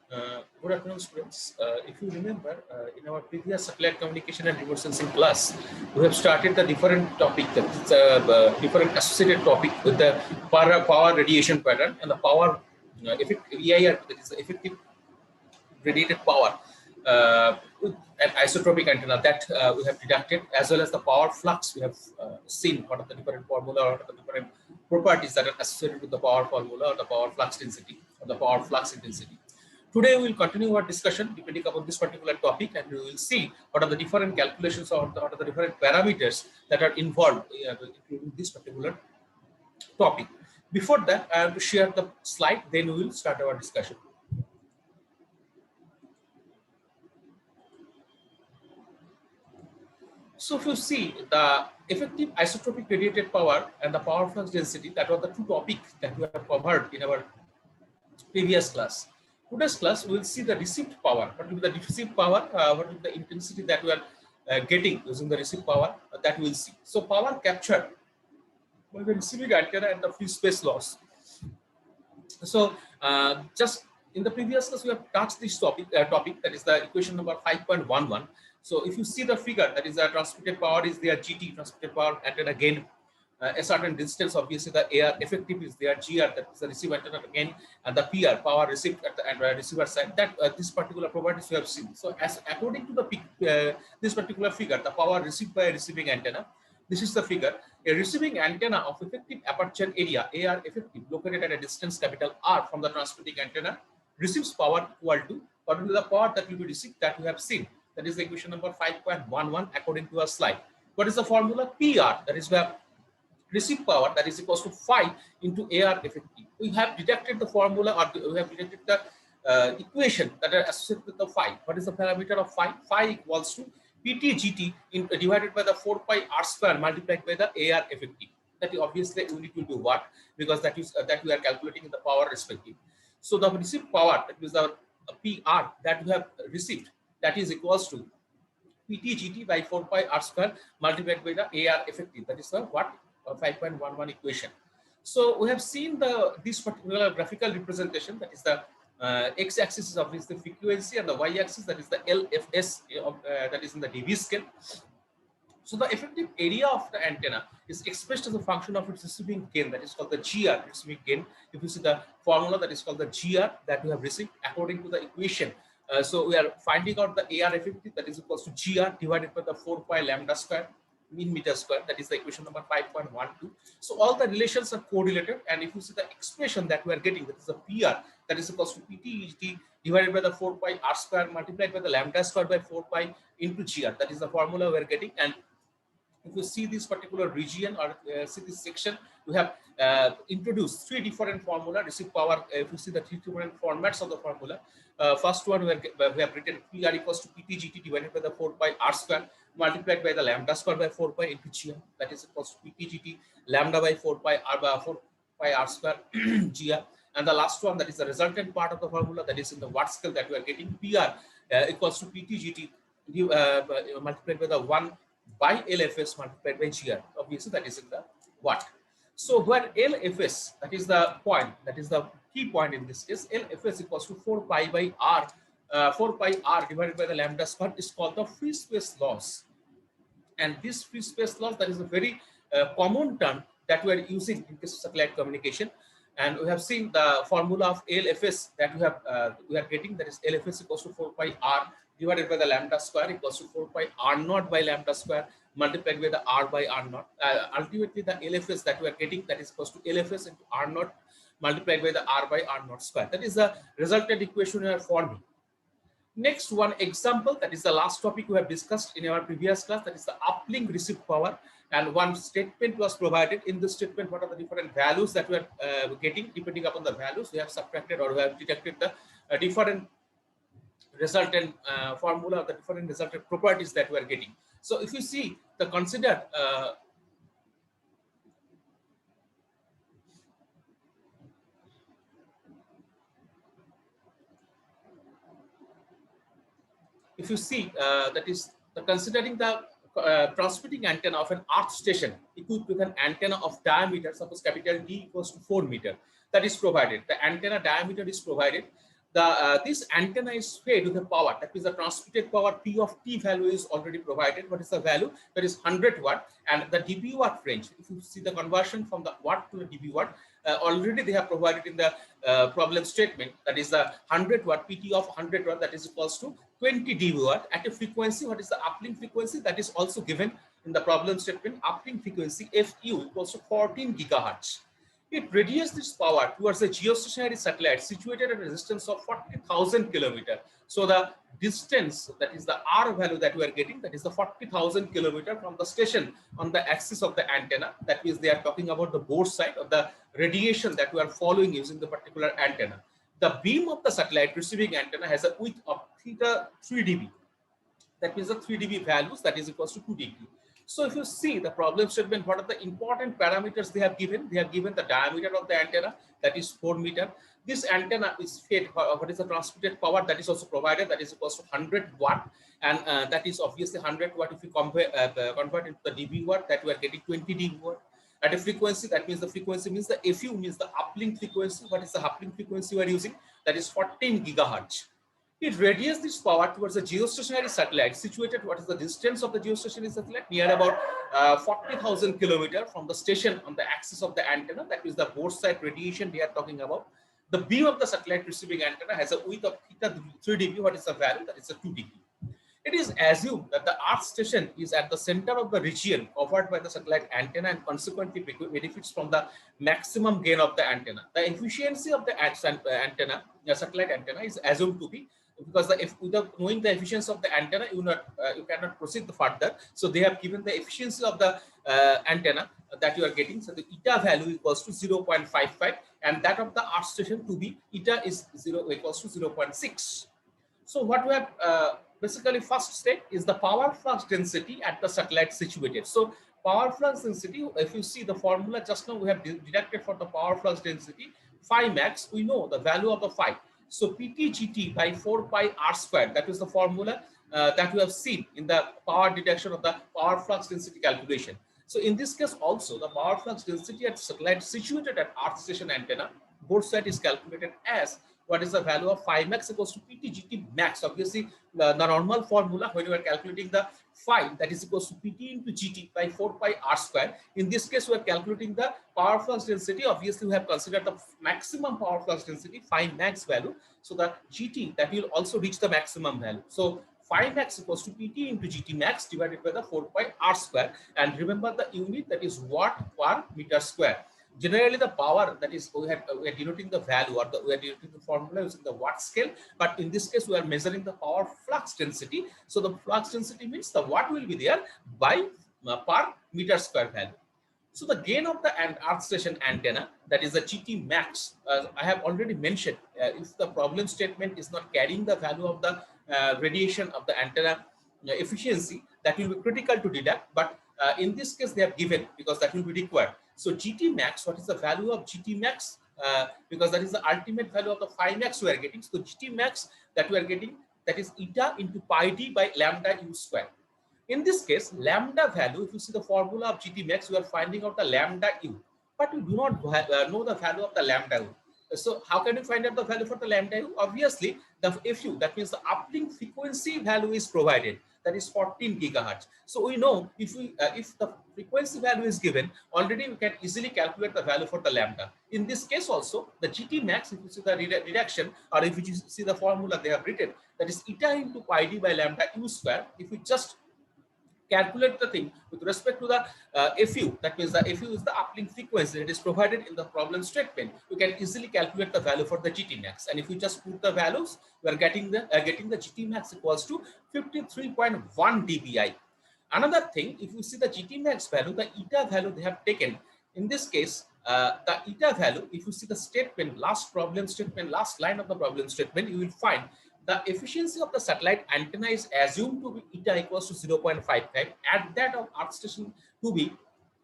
Good afternoon, students. If you remember, in our previous satellite communication and remote sensing class, we have started the different topic, different associated topic with the power radiation pattern and the power effect EIR, that is the effective radiated power with an isotropic antenna that we have deducted, as well as the power flux. We have seen what are the different formula, what are the different properties that are associated with the power formula or the power flux density or the power flux intensity. Today we will continue our discussion depending upon this particular topic, and we will see what are the different calculations or what are the different parameters that are involved including this particular topic. Before that, I have to share the slide, then we will start our discussion. So if you see the effective isotropic radiated power and the power flux density, that were the two topics that we have covered in our previous class. Today's class, we will see the received power. What will be the received power? What will be the intensity that we are getting using the received power? That we will see. So power captured by the receiving antenna and the free space loss. So just in the previous class, we have touched this topic, that is the equation number 5.11. So if you see the figure, that is the transmitted power is there, GT, transmitted power antenna gain a certain distance. Obviously the AR effective is there, GR, that is the receive antenna gain, and the PR, power received at the receiver side, that this particular properties we have seen. So as according to the this particular figure, the power received by a receiving antenna, this is the figure. A receiving antenna of effective aperture area, AR effective, located at a distance capital R from the transmitting antenna, receives power equal to, according to the power that will be received, that we have seen. That is the equation number 5.11 according to our slide. What is the formula? PR, that is where receive power, that is equals to phi into AR effective. We have deducted the formula, or we have deducted the equation that are associated with the phi. What is the parameter of phi? Phi equals to PT GT divided by the 4 pi R square multiplied by the AR effective. That is obviously unit will be watt, because that is that we are calculating in the power respective. So the received power, that is the PR that we have received, that is equals to PT by 4 pi R square multiplied by the AR effective. That is the what? 5.11 equation. So we have seen this particular graphical representation, that is the x-axis is obviously frequency, and the y-axis, that is the LFS that is in the dB scale. So the effective area of the antenna is expressed as a function of its receiving gain, that is called the GR, receiving gain. If you see the formula, that is called the GR that we have received according to the equation. So we are finding out the AR effective, that is equals to GR divided by the 4 pi lambda square mean meter square, that is the equation number 5.12. So all the relations are correlated, and if you see the expression that we are getting, that is the PR, that is equals to PT divided by the 4 pi R square multiplied by the lambda square by 4 pi into GR. That is the formula we are getting. And if you see this particular region or see this section, we have introduced three different formula receive power. If you see the three different formats of the formula, first one we have written PR equals to PT GT divided by the 4 pi R square multiplied by the lambda square by 4 pi into GR, that is equals to PT GT lambda by 4 pi R by 4 pi R square GR. And the last one, that is the resultant part of the formula, that is in the watt scale, that we are getting PR equals to PT GT multiplied by the 1 by LFS multiplied by GR. Obviously that is in the watt. So where LFS, that is the point, that is the key point in this case, LFS equals to 4 pi by R, 4 pi R divided by the lambda square is called the free space loss. And this free space loss, that is a very common term that we are using in case of satellite communication. And we have seen the formula of LFS that we are getting, that is LFS equals to 4 pi R divided by the lambda square equals to 4 pi R naught by lambda square multiplied by the R by R naught. Ultimately, the LFS that we are getting, that is equals to LFS into R naught multiplied by the R by R naught square. That is the resultant equation we are forming. Next one example, that is the last topic we have discussed in our previous class, that is the uplink received power, and one statement was provided. In this statement, what are the different values that we are getting? Depending upon the values, we have subtracted or we have detected the different resultant formula, the different resultant properties that we are getting. So if you see the considered if you see that is considering the transmitting antenna of an earth station equipped with an antenna of diameter, suppose capital D equals to 4 meter, that is provided. The antenna diameter is provided. this antenna is fed with the power, that is the transmitted power P of T value is already provided. What is the value? That is 100 watt, and the dB watt range, if you see the conversion from the watt to the dB watt, already they have provided in the problem statement, that is the 100 watt PT of 100 watt, that is equals to 20 dB watt at a frequency. What is the uplink frequency? That is also given in the problem statement. Uplink frequency FU equals to 14 gigahertz. It radiates this power towards a geostationary satellite situated at a distance of 40,000 kilometers. So the distance, that is the R value that we are getting, that is the 40,000 kilometers from the station on the axis of the antenna. That means they are talking about the both side of the radiation that we are following using the particular antenna. The beam of the satellite receiving antenna has a width of theta 3 dB. That means the 3 dB values, that is equals to 2 dB. So if you see the problem statement, what are the important parameters they have given? They have given the diameter of the antenna, that is 4 meter. This antenna is fed, what is the transmitted power, that is also provided, that is equals to 100 watt. And that is obviously 100 watt. If you convert into the dB watt, that we are getting 20 dB watt. At a frequency, that means the frequency means the FU means the uplink frequency. What is the uplink frequency we are using? That is 14 gigahertz. It radiates this power towards a geostationary satellite situated, what is the distance of the geostationary satellite? Near about 40,000 kilometers from the station on the axis of the antenna. That is the both side radiation we are talking about. The beam of the satellite receiving antenna has a width of theta 3 dB. What is the value? That is a 2 dB. It is assumed that the Earth station is at the center of the region covered by the satellite antenna and consequently benefits from the maximum gain of the antenna. The efficiency of the antenna, satellite antenna, is assumed to be, because without knowing the efficiency of the antenna, you cannot proceed further. So they have given the efficiency of the antenna that you are getting. So the eta value equals to 0.55, and that of the Earth station to be eta is equals to 0.6. So what we have basically first step is the power flux density at the satellite situated. So power flux density, if you see the formula just now we have deducted for the power flux density phi max, we know the value of the phi. So PT/GT by 4 pi r squared, that is the formula that we have seen in the power deduction of the power flux density calculation. So in this case also, the power flux density at satellite situated at Earth station antenna, both side is calculated as what is the value of phi max equals to PT/GT max. Obviously, the normal formula when you are calculating the phi, that is equals to PT into GT by 4 pi r square. In this case, we are calculating the power flux density. Obviously, we have considered the maximum power flux density, phi max value. So the GT, that will also reach the maximum value. So phi max equals to PT into GT max divided by the 4 pi r square. And remember the unit, that is watt per meter square. Generally, the power, that is we are denoting the value, or we are denoting the formula using the watt scale, but in this case we are measuring the power flux density. So the flux density means the watt will be there by per meter square value. So the gain of the Earth station antenna, that is the GT max, I have already mentioned, if the problem statement is not carrying the value of the radiation of the antenna efficiency, that will be critical to deduct, but in this case they have given, because that will be required. So GT max, what is the value of GT max? Because that is the ultimate value of the phi max we are getting. So GT max that we are getting, that is eta into pi d by lambda u square. In this case, lambda value, if you see the formula of GT max, we are finding out the lambda u, but we do not know the value of the lambda u. So how can you find out the value for the lambda u? Obviously, the FU, that means the uplink frequency value is provided, that is 14 gigahertz. So we know if the frequency value is given, already we can easily calculate the value for the lambda. In this case also, the GT max, if you see the reduction, or if you see the formula they have written, that is eta into pi d by lambda u square. If we just calculate the thing with respect to the FU, that means the FU is the uplink frequency that is provided in the problem statement, you can easily calculate the value for the GT max. And if you just put the values, we are getting the GT max equals to 53.1 dBi. Another thing, if you see the GT max value, the eta value they have taken, in this case, the eta value, if you see the statement, last line of the problem statement, you will find the efficiency of the satellite antenna is assumed to be eta equals to 0.55. At that of Earth station to be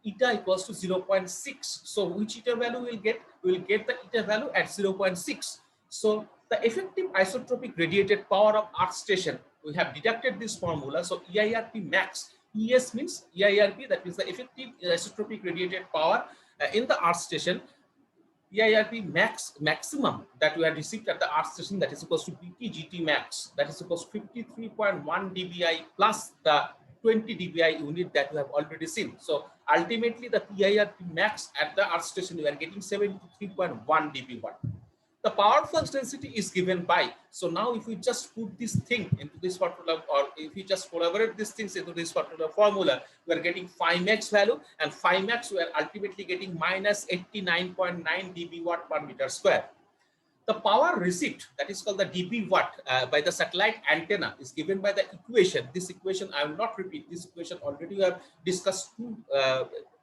eta equals to 0.6. So which eta value will get? We will get the eta value at 0.6. So the effective isotropic radiated power of Earth station, we have deducted this formula. So EIRP max, ES means EIRP, that means the effective isotropic radiated power in the Earth station EIRP maximum that we had received at the earth station, that is equals to PTGT max, that is equals to 53.1 dBi plus the 20 dBi unit that we have already seen. So ultimately the EIRP max at the earth station we are getting 73.1 dB watt. The power flux density is given by, so now if we just put this thing into this formula, or if we just collaborate these things into this particular formula, we are getting phi max value, and phi max we are ultimately getting minus 89.9 dB watt per meter square. The power received, that is called the dB watt by the satellite antenna, is given by the equation. This equation I will not repeat. This equation already we have discussed two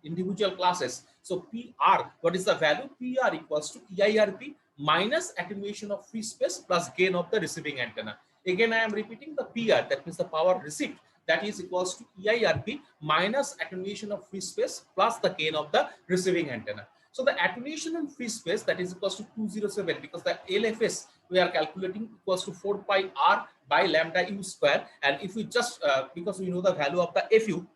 individual classes. So PR, what is the value? PR equals to EIRP minus attenuation of free space plus gain of the receiving antenna. Again, I am repeating the PR, that means the power received, that is equals to EIRP minus attenuation of free space plus the gain of the receiving antenna. So the attenuation in free space, that is equals to 207, because the LFS we are calculating equals to 4 pi r by lambda u square. And if we just because we know the value of the FU,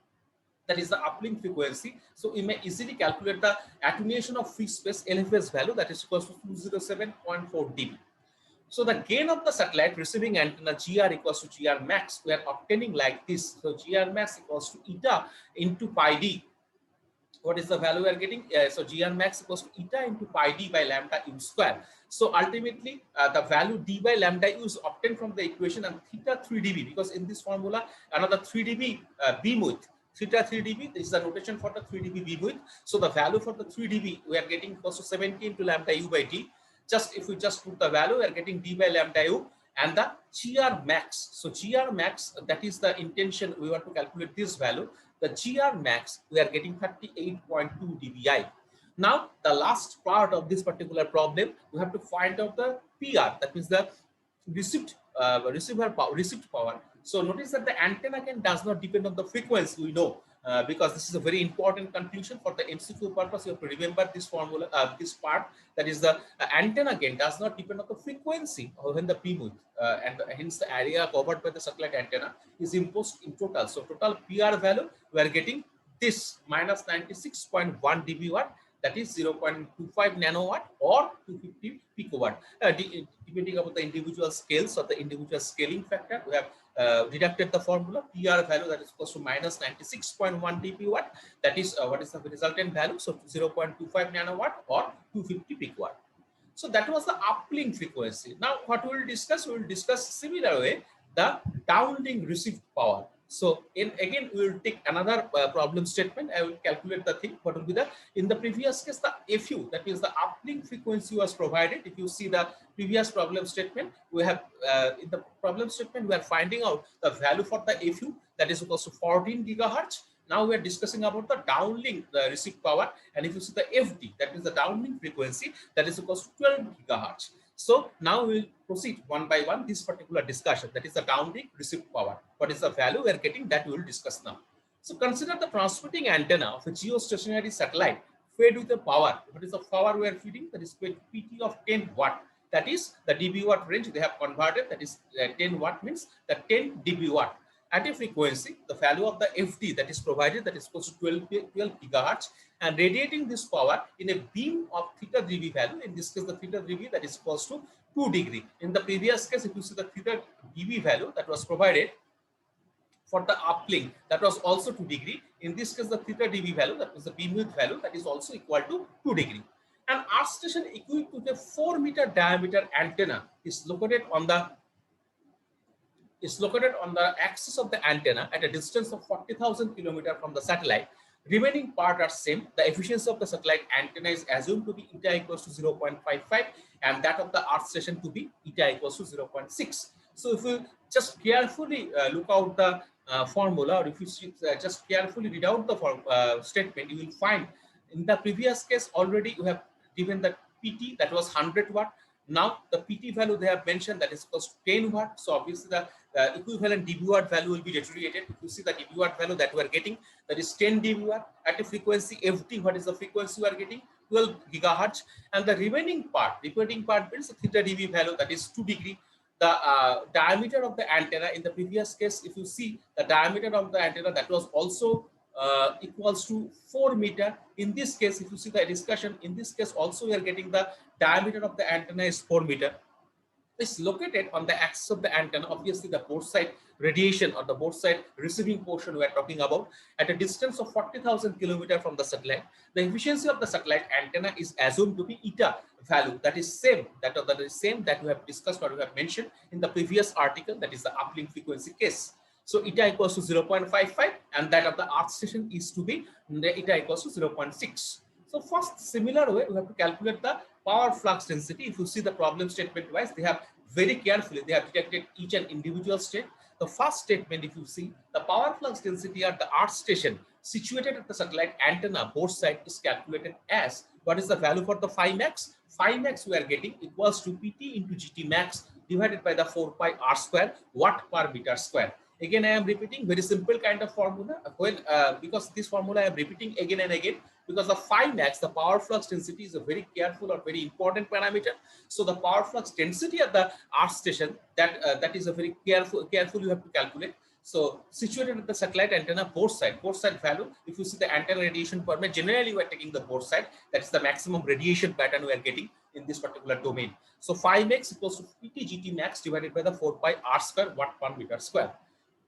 that is the uplink frequency, so we may easily calculate the attenuation of free space LFS value, that is equals to 207.4 dB. So the gain of the satellite receiving antenna GR equals to GR max, we are obtaining like this. So GR max equals to eta into pi d. What is the value we are getting? So GR max equals to eta into pi d by lambda u square. So ultimately the value d by lambda u is obtained from the equation, and theta 3 dB, because in this formula another 3 dB beam width, theta 3 dB, this is the notation for the 3 dB beam width. So the value for the 3 dB we are getting equals to 70 into lambda u by d. Just if we just put the value, we are getting d by lambda u, and the GR max. So GR max, that is the intention, we want to calculate this value. The GR max we are getting 38.2 dBi. Now the last part of this particular problem, we have to find out the PR, that means the received power. So notice that the antenna gain does not depend on the frequency, we know, because this is a very important conclusion for the MCQ purpose. You have to remember this formula, this part, that is the antenna gain does not depend on the frequency or when the beam width, and hence the area covered by the satellite antenna is imposed in total. So total PR value we are getting this minus 96.1 dB watt, that is 0.25 nanowatt or 250 picowatt, depending upon the individual scales or the individual scaling factor. We have deducted the formula PR value, that is equals to minus 96.1 dB watt, that is what is the resultant value, so 0.25 nanowatt or 250 picowatt. So that was the uplink frequency. Now what we will discuss, we will discuss similar way the downlink received power. So again we will take another problem statement. I will calculate the thing. What will be the, in the previous case, the FU, that is the uplink frequency was provided. If you see the previous problem statement, we have in the problem statement we are finding out the value for the FU, that is equals to 14 gigahertz. Now we are discussing about the downlink received power, and if you see the FD, that is the downlink frequency, that is equals to 12 gigahertz. So now we will proceed one by one this particular discussion, that is the downlink received power. What is the value we are getting, that we will discuss now. So consider the transmitting antenna of a geostationary satellite fed with a power. What is the power we are feeding? That is PT of 10 watt. That is the dB watt range they have converted, that is 10 watt means the 10 dB watt. At a frequency, the value of the FD that is provided, that is equals to 12 gigahertz, and radiating this power in a beam of theta dB value. In this case, the theta dB that is equals to 2 degree. In the previous case, if you see the theta dB value that was provided for the uplink, that was also 2 degree. In this case, the theta dB value, that was the beam width value, that is also equal to 2 degree. An earth station equipped with a 4-meter diameter antenna is located on the axis of the antenna at a distance of 40,000 kilometers from the satellite. Remaining part are same. The efficiency of the satellite antenna is assumed to be eta equals to 0.55, and that of the earth station to be eta equals to 0.6. So if you just carefully look out the formula, or if you just carefully read out the statement, you will find in the previous case already we have given the PT, that was 100 watt. Now the PT value they have mentioned, that is equals to 10 watt. So obviously the equivalent dB watt value will be deteriorated. If you see the dB watt value that we are getting, that is 10 dB watt at a frequency FT. What is the frequency we are getting? 12 gigahertz. And the remaining part means the theta dB value, that is 2 degree. The diameter of the antenna in the previous case, if you see the diameter of the antenna, that was also equals to 4 meter. In this case, if you see the discussion, in this case also we are getting the diameter of the antenna is 4 meter. Is located on the axis of the antenna. Obviously, the both side radiation or the both side receiving portion we are talking about at a distance of 40,000 kilometers from the satellite. The efficiency of the satellite antenna is assumed to be eta value that is same that is same that we have discussed or we have mentioned in the previous article, that is the uplink frequency case. So eta equals to 0.55 and that of the earth station is to be eta equals to 0.6. So first, similar way, we have to calculate the power flux density. If you see the problem statement wise, they have very carefully, they have detected each and individual state. The first statement, if you see, the power flux density at the earth station situated at the satellite antenna, both side is calculated as, what is the value for the phi max? Phi max we are getting equals to PT into GT max divided by the 4 pi r square watt per meter square. Again, I am repeating very simple kind of formula. Well, because this formula I am repeating again and again, because the phi max, the power flux density, is a very careful or very important parameter. So the power flux density at the earth station, that is a very careful you have to calculate. So situated at the satellite antenna, both side value. If you see the antenna radiation per minute, generally we are taking the both side. That is the maximum radiation pattern we are getting in this particular domain. So phi max equals to PT GT max divided by the 4 pi r square watt per meter square.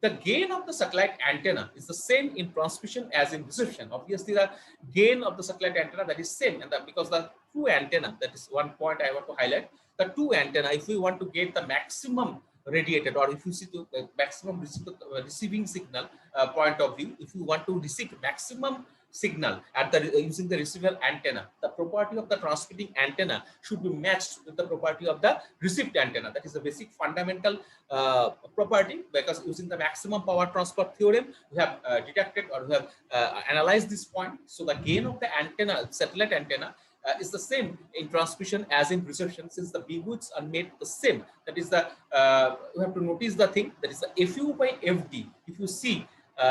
The gain of the satellite antenna is the same in transmission as in reception. Obviously, the gain of the satellite antenna, that is same, and because the two antenna, that is one point I want to highlight. The two antenna, if we want to get the maximum radiated, or if you see the maximum receiving signal point of view, if you want to receive maximum signal at the using the receiver antenna, the property of the transmitting antenna should be matched with the property of the received antenna. That is a basic fundamental property, because using the maximum power transfer theorem, we have detected or we have analyzed this point. So the gain of the antenna, satellite antenna, is the same in transmission as in reception, since the beamwidths are made the same. That is the we have to notice the thing, that is the FU by FD. If you see,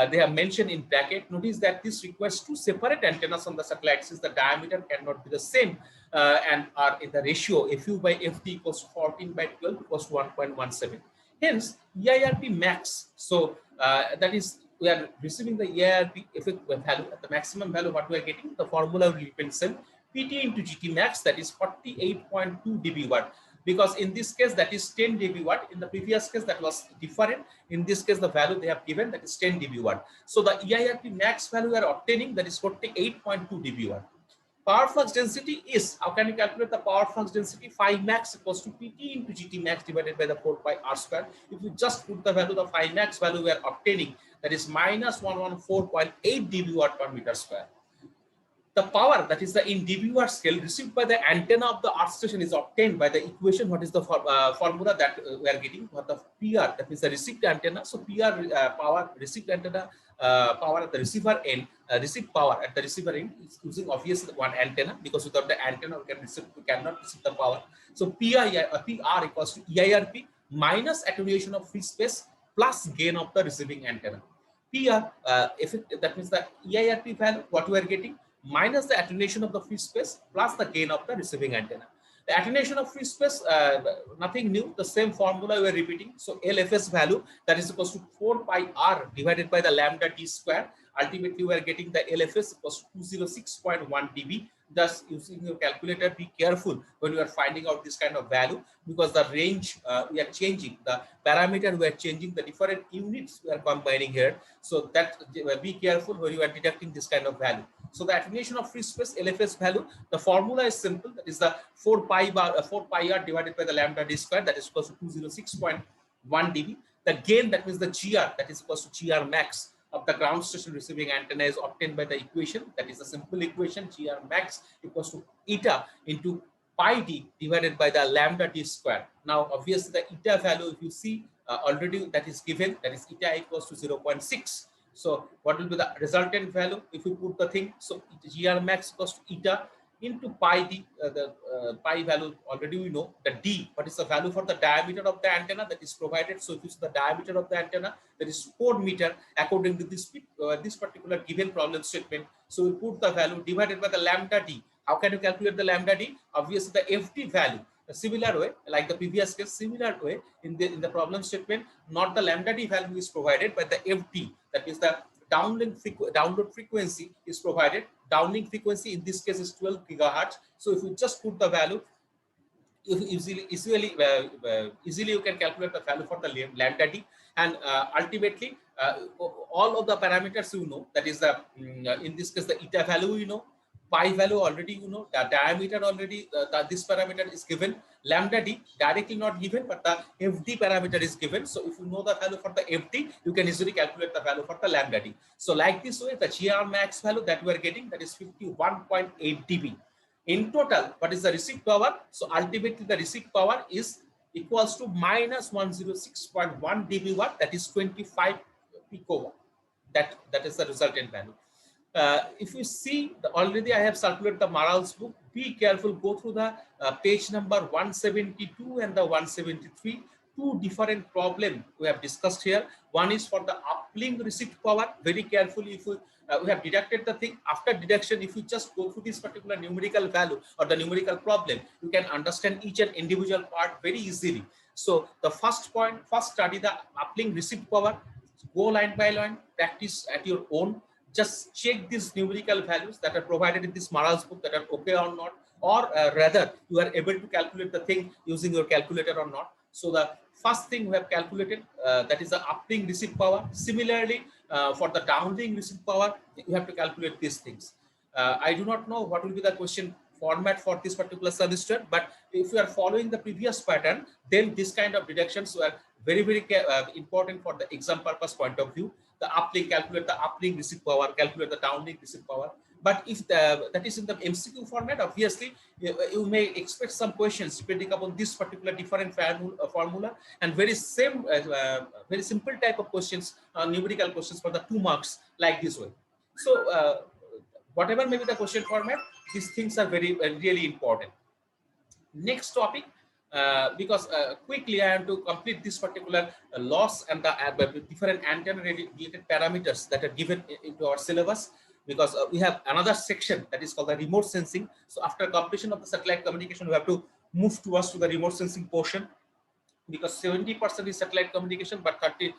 they have mentioned in bracket, notice that this requires two separate antennas on the satellite, since the diameter cannot be the same and are in the ratio FU by FD equals to 14 by 12 equals to 1.17. Hence, EIRP max. So that is, we are receiving the EIRP effect value at the maximum value. What we are getting, the formula will depend same. PT into GT max, that is 48.2 dB watt. Because in this case, that is 10 dB watt. In the previous case, that was different. In this case, the value they have given, that is 10 dB watt. So the EIRP max value we are obtaining, that is 48.2 dB watt. Power flux density is, how can you calculate the power flux density? Phi max equals to PT into GT max divided by the 4 pi r square. If you just put the value, the phi max value we are obtaining, that is minus 114.8 dB watt per meter square. The power, that is the in dB watt scale, received by the antenna of the earth station is obtained by the equation. What is the formula that we are getting? What the PR, that is the received antenna. So PR power received antenna power at the receiver end, receive power at the receiver end is using obviously one antenna, because without the antenna we cannot receive the power. So PR equals to EIRP minus attenuation of free space plus gain of the receiving antenna. PR that means the EIRP value what we are getting minus the attenuation of the free space plus the gain of the receiving antenna. The attenuation of free space, nothing new, the same formula we are repeating. So LFS value, that is equals to 4 pi r divided by the lambda t square. Ultimately, we are getting the LFS equals to 206.1 dB. Thus, using your calculator, be careful when you are finding out this kind of value, because the range we are changing, the parameter we are changing, the different units we are combining here. So that be careful when you are deducting this kind of value. So the attenuation of free space LFS value, the formula is simple. That is the 4 pi r divided by the lambda d square, that is equals to 206.1 dB. The gain, that means the GR, that is equals to GR max of the ground station receiving antenna, is obtained by the equation. That is a simple equation. GR max equals to eta into pi d divided by the lambda t square. Now, obviously, the eta value, if you see already that is given, that is eta equals to 0.6. So what will be the resultant value if we put the thing? So GR max equals to eta into pi d, pi value already we know. The d, what is the value for the diameter of the antenna that is provided? So if you see the diameter of the antenna, that is 4 meter according to this this particular given problem statement. So we put the value divided by the lambda d. How can you calculate the lambda d? Obviously the FD value. A similar way, like the previous case, similar way in the problem statement, not the lambda d value is provided, but the FD, that is the download frequency is provided. Downlink frequency in this case is 12 gigahertz. So if you just put the value, easily you can calculate the value for the lambda d, and ultimately all of the parameters you know, that is the in this case the eta value you know, pi value already you know, the diameter already, this parameter is given, lambda d directly not given, but the fd parameter is given. So if you know the value for the fd, you can easily calculate the value for the lambda d. So like this way, the GR max value that we are getting, that is 51.8 dB. In total, what is the received power? So ultimately the received power is equals to minus 106.1 dB watt, that is 25 picowatt. That is the resultant value. If you see, already I have circulated the Maral's book. Be careful, go through the page number 172 and the 173. Two different problems we have discussed here. One is for the uplink received power. Very carefully, if we have deducted the thing, after deduction, if you just go through this particular numerical value or the numerical problem, you can understand each and individual part very easily. So the first point, first study the uplink received power, go line by line, practice at your own. Just check these numerical values that are provided in this Maral's book, that are okay or not, or rather you are able to calculate the thing using your calculator or not. So the first thing we have calculated, that is the uplink received power. Similarly, for the downlink received power, you have to calculate these things. I do not know what will be the question format for this particular semester, but if you are following the previous pattern, then this kind of deductions were very, very important for the exam purpose point of view. The uplink, calculate the uplink received power, calculate the downlink received power. But if that is in the MCQ format, obviously you may expect some questions depending upon this particular different formula, and very very simple type of questions, numerical questions for the 2 marks like this way. So whatever may be the question format, these things are very really important. Next topic, because quickly I have to complete this particular loss and the different antenna related parameters that are given into our syllabus, because we have another section that is called the remote sensing. So after completion of the satellite communication, we have to move towards to the remote sensing portion, because 70% is satellite communication, but 30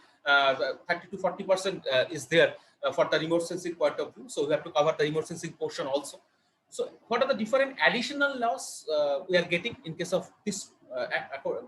to 40% is there for the remote sensing point of view. So we have to cover the remote sensing portion also. So what are the different additional loss we are getting in case of this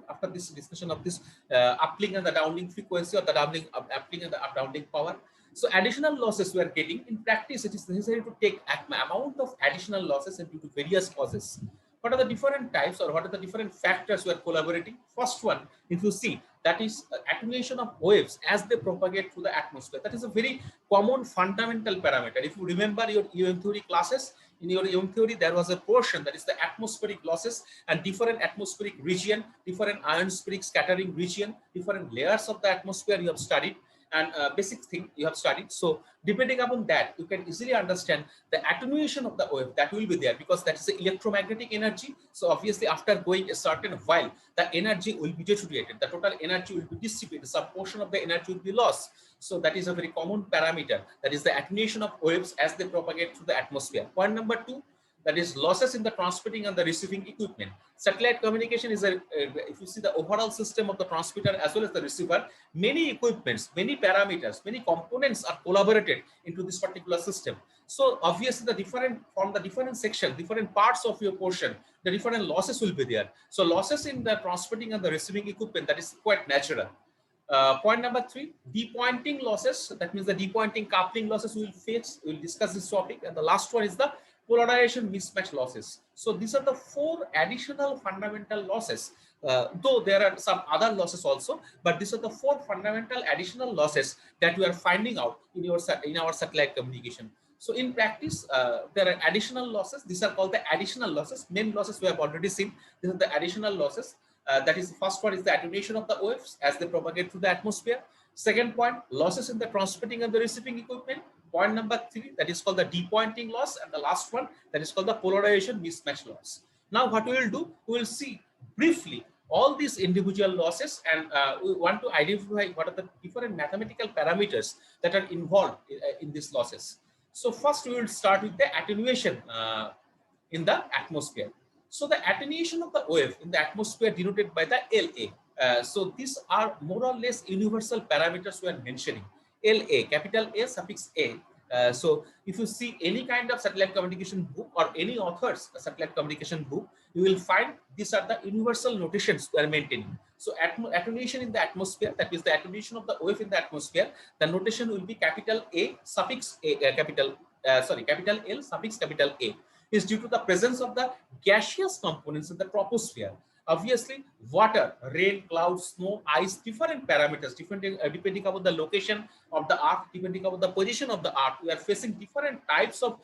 after this discussion of this uplink and the downlink frequency, or the uplink and the downlink power? So additional losses we are getting. In practice, it is necessary to take amount of additional losses due to various causes. What are the different types, or what are the different factors we are collaborating? First one, if you see, that is attenuation of waves as they propagate through the atmosphere. That is a very common fundamental parameter. If you remember your EM theory classes, in your EM theory, there was a portion that is the atmospheric losses, and different atmospheric region, different ionospheric scattering region, different layers of the atmosphere you have studied, and basic thing you have studied. So depending upon that, you can easily understand the attenuation of the wave that will be there, because that is the electromagnetic energy. So obviously after going a certain while, the energy will be deteriorated, the total energy will be dissipated, some portion of the energy will be lost. So that is a very common parameter, that is the attenuation of waves as they propagate through the atmosphere. Point number 2, that is losses in the transmitting and the receiving equipment. Satellite communication is if you see the overall system of the transmitter as well as the receiver, many equipments, many parameters, many components are collaborated into this particular system. So obviously the different section, different parts of your portion, the different losses will be there. So losses in the transmitting and the receiving equipment, that is quite natural. Point number 3, depointing losses. That means the depointing coupling losses we will face. We will discuss this topic. And the last one is the polarization mismatch losses. So these are the 4 additional fundamental losses. Though there are some other losses also, but these are the 4 fundamental additional losses that we are finding out in our satellite communication. So in practice, there are additional losses. These are called the additional losses. Main losses we have already seen. These are the additional losses. That is, the first one is the attenuation of the waves as they propagate through the atmosphere. Second point, losses in the transmitting and the receiving equipment. Point number 3, that is called the depointing loss. And the last one, that is called the polarization mismatch loss. Now what we will do, we will see briefly all these individual losses, and we want to identify what are the different mathematical parameters that are involved in these losses. So first we will start with the attenuation in the atmosphere. So the attenuation of the wave in the atmosphere denoted by the LA. So these are more or less universal parameters we are mentioning. LA, capital A suffix A. So if you see any kind of satellite communication book or any author's satellite communication book, you will find these are the universal notations we are maintaining. So attenuation in the atmosphere, that is the attenuation of the wave in the atmosphere, the notation will be capital A suffix A, capital L suffix capital A, is due to the presence of the gaseous components in the troposphere. Obviously, water, rain, clouds, snow, ice, different parameters, depending upon the location of the Earth, depending upon the position of the Earth, we are facing different types of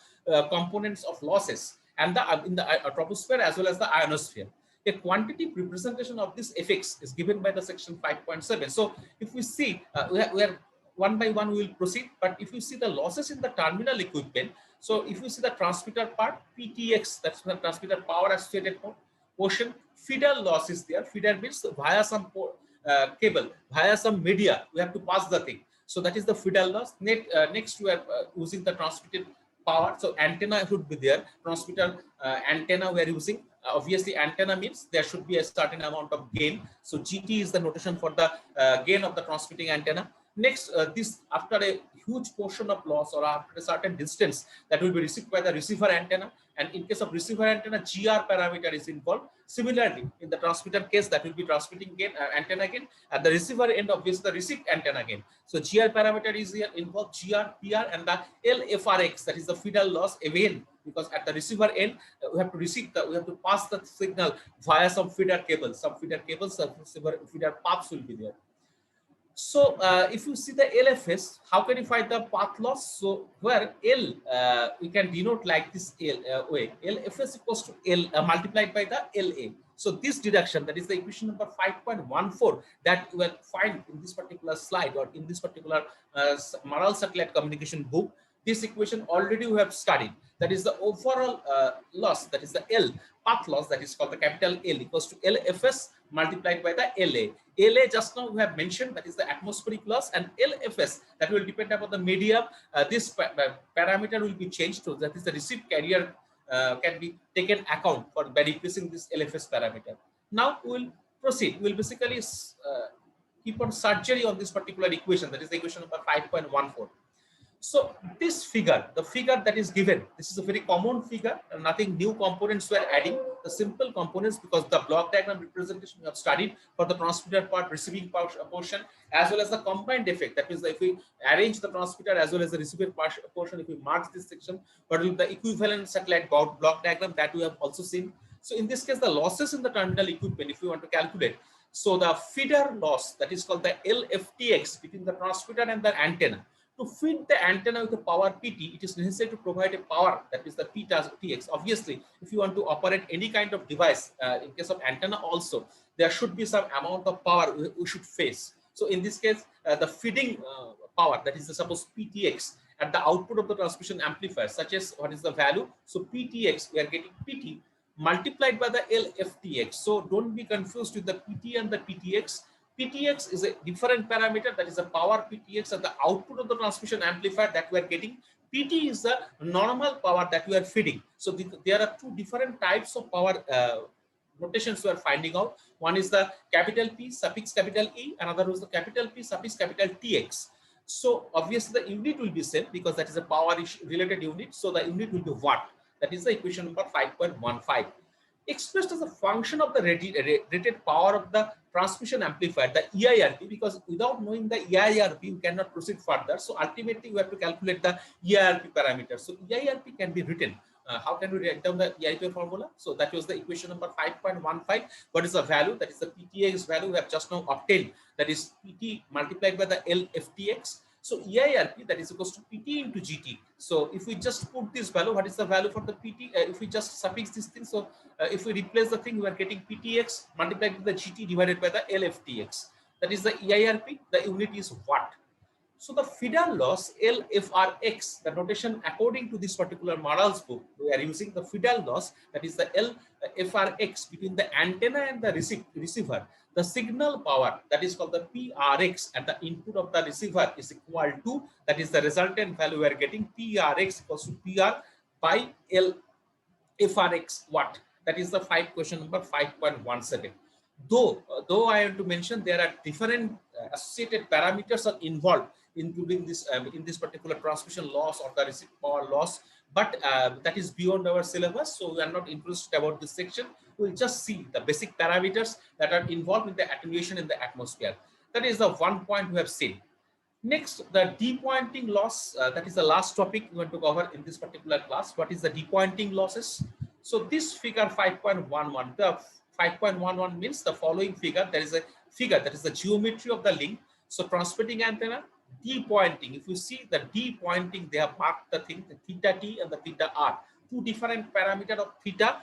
components of losses, and in the troposphere as well as the ionosphere. A quantitative representation of these effects is given by the section 5.7. So, if we see, we are one by one we will proceed. But if you see the losses in the terminal equipment, so if you see the transmitter part, PTX, that's the transmitter power associated portion, feeder loss is there. Feeder means via some cable, via some media, we have to pass the thing. So that is the feeder loss. Next, we are using the transmitted power. So antenna should be there. Transmitter antenna we are using. Obviously, antenna means there should be a certain amount of gain. So GT is the notation for the gain of the transmitting antenna. Next, this after a huge portion of loss or after a certain distance that will be received by the receiver antenna, and in case of receiver antenna, GR parameter is involved. Similarly, in the transmitter case, that will be transmitting gain, antenna gain. At the receiver end, obviously the received antenna gain. So GR parameter is here involved, GR, PR, and the LFRX, that is the feeder loss again, because at the receiver end we have to we have to pass the signal via some feeder cables. Some feeder cables, some feeder paths will be there. So if you see the LFS, how can you find the path loss? So where L, we can denote like this way. LFS equals to L multiplied by the LA. So this deduction, that is the equation number 5.14 that you will find in this particular slide or in this particular Marel satellite communication book. This equation already we have studied. That is the overall loss, that is the L, path loss, that is called the capital L, equals to LFS multiplied by the LA. LA just now we have mentioned, that is the atmospheric loss, and LFS, that will depend upon the medium. This parameter will be changed to, that is the received carrier can be taken account for by decreasing this LFS parameter. Now we will proceed. We will basically keep on surgery on this particular equation, that is the equation number 5.14. So this figure, the figure that is given, this is a very common figure, and nothing new components we are adding. The simple components, because the block diagram representation we have studied for the transmitter part, receiving portion, as well as the combined effect. That means that if we arrange the transmitter as well as the receiver portion, if we mark this section, what will be the equivalent satellite block diagram that we have also seen. So in this case, the losses in the terminal equipment, if we want to calculate, so the feeder loss, that is called the LFTX, between the transmitter and the antenna. To feed the antenna with the power PT, it is necessary to provide a power, that is the PTX. Obviously, if you want to operate any kind of device, in case of antenna also, there should be some amount of power we should face. So in this case, the feeding power, that is the suppose PTX, at the output of the transmission amplifier, such as what is the value? So PTX, we are getting PT multiplied by the LFTX. So don't be confused with the PT and the PTX. PTX is a different parameter, that is the power PTX at the output of the transmission amplifier that we are getting. PT is the normal power that we are feeding. So there are two different types of power notations we are finding out. One is the capital P suffix capital E, another is the capital P suffix capital TX. So obviously the unit will be same because that is a power related unit. So the unit will be watt. That is the equation number 5.15. Expressed as a function of the rated power of the transmission amplifier, the EIRP, because without knowing the EIRP, we cannot proceed further. So ultimately, we have to calculate the EIRP parameter. So EIRP can be written. How can we write down the EIRP formula? So that was the equation number 5.15. What is the value? That is the PTX value we have just now obtained. That is PT multiplied by the LFTX. So EIRP, that is equals to PT into GT. So if we just put this value, what is the value for the PT? If we just suffix this thing, so if we replace the thing, we are getting PTX multiplied with the GT divided by the LFTX. That is the EIRP. The unit is watt. So the feeder loss LFRX, the notation according to this particular Marel's book, we are using the feeder loss, that is the LFRX between the antenna and the receiver. The signal power, that is called the PRX, at the input of the receiver is equal to, that is the resultant value we are getting, PRX equals to PR by LFRX watt. That is the question number 5.17. Though I have to mention there are different associated parameters are involved, including this in this particular transmission loss or the receipt power loss, but that is beyond our syllabus, so we are not interested about this section. We'll just see the basic parameters that are involved in the attenuation in the atmosphere. That is the one point we have seen. Next, the depointing loss, that is the last topic we want to cover in this particular class. What is the depointing losses? So this figure 5.11, the 5.11 means the following figure. There is a figure that is the geometry of the link. So transmitting antenna, depointing. If you see the depointing, they have marked the thing, the theta t and the theta r. Two different parameters of theta.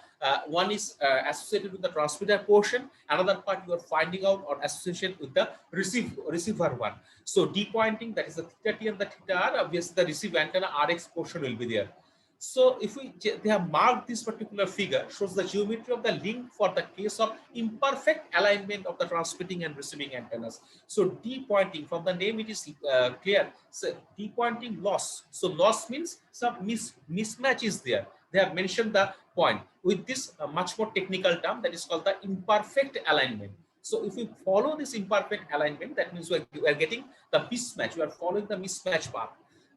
One is associated with the transmitter portion. Another part you are finding out or associated with the receiver one. So depointing, that is the theta t and the theta r. Obviously, the receive antenna RX portion will be there. So if they have marked this particular figure, shows the geometry of the link for the case of imperfect alignment of the transmitting and receiving antennas. So depointing, from the name it is clear. So depointing loss. So loss means some mismatch is there. They have mentioned the point with this much more technical term that is called the imperfect alignment. So if we follow this imperfect alignment, that means we are getting the mismatch. We are following the mismatch path.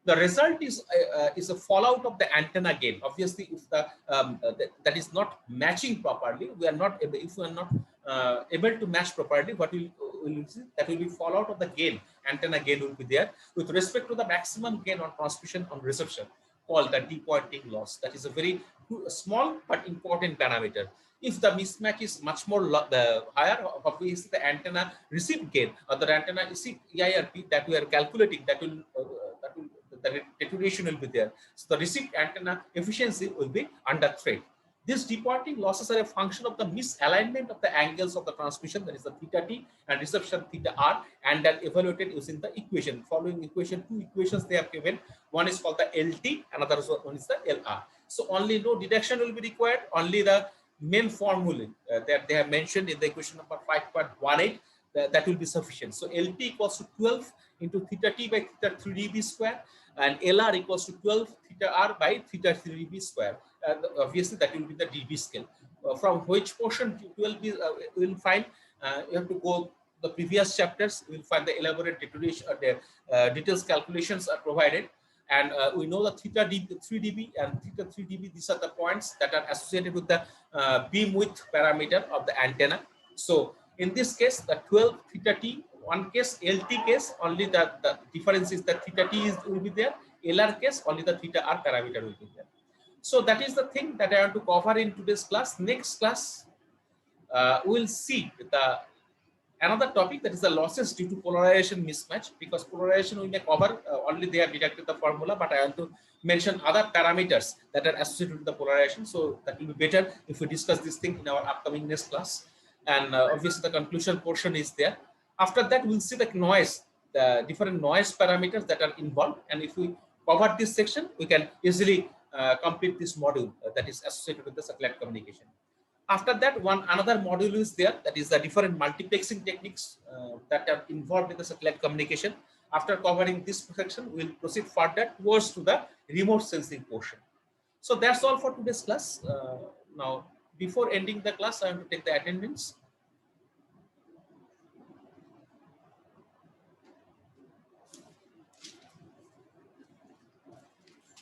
The result is a fallout of the antenna gain. Obviously, if that is not matching properly, we are not able, if we are not able to match properly, what will see, that will be fallout of the gain. Antenna gain will be there with respect to the maximum gain on transmission on reception, called the depointing loss. That is a very small but important parameter. If the mismatch is much more higher, obviously the antenna receive gain or the antenna receive EIRP that we are calculating, that will the deterioration will be there. So the received antenna efficiency will be under threat. These depointing losses are a function of the misalignment of the angles of the transmission, that is the theta t, and reception theta r, and that evaluated using the equation. Following equation, two equations they have given. One is called the LT, another one is the LR. So only no deduction will be required. Only the main formula that they have mentioned in the equation number 5.18, that will be sufficient. So LT equals to 12 into theta t by theta 3 dB square, and LR equals to 12 theta r by theta 3 dB square. Obviously, that will be the dB scale. From which portion 12 we will find, you have to go the previous chapters. We will find the elaborate deterioration, the details calculations are provided. And we know the theta 3 dB and theta 3 dB. These are the points that are associated with the beam width parameter of the antenna. So in this case, the 12 theta t, one case, LT case, only the difference is that theta t will be there. LR case, only the theta r parameter will be there. So that is the thing that I want to cover in today's class. Next class, we'll see another topic, that is the losses due to polarization mismatch. Because polarization we may cover, only they have deducted the formula, but I want to mention other parameters that are associated with the polarization. So that will be better if we discuss this thing in our upcoming next class. And obviously the conclusion portion is there. After that, we'll see the noise, the different noise parameters that are involved. And if we cover this section, we can easily complete this module that is associated with the satellite communication. After that, another module is there, that is the different multiplexing techniques that are involved in the satellite communication. After covering this section, we'll proceed further towards to the remote sensing portion. So that's all for today's class. Now, before ending the class, I want to take the attendance.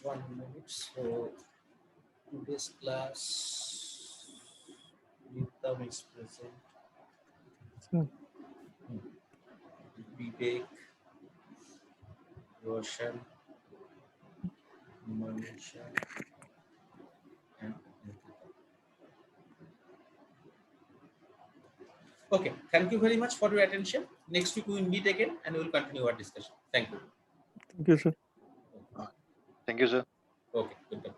One minute. So today's class, Nitam is present. Vivek, Roshan, Manisha, and okay, thank you very much for your attention. Next week we will meet again and we will continue our discussion. Thank you. Thank you, sir. Thank you, sir. Okay, good.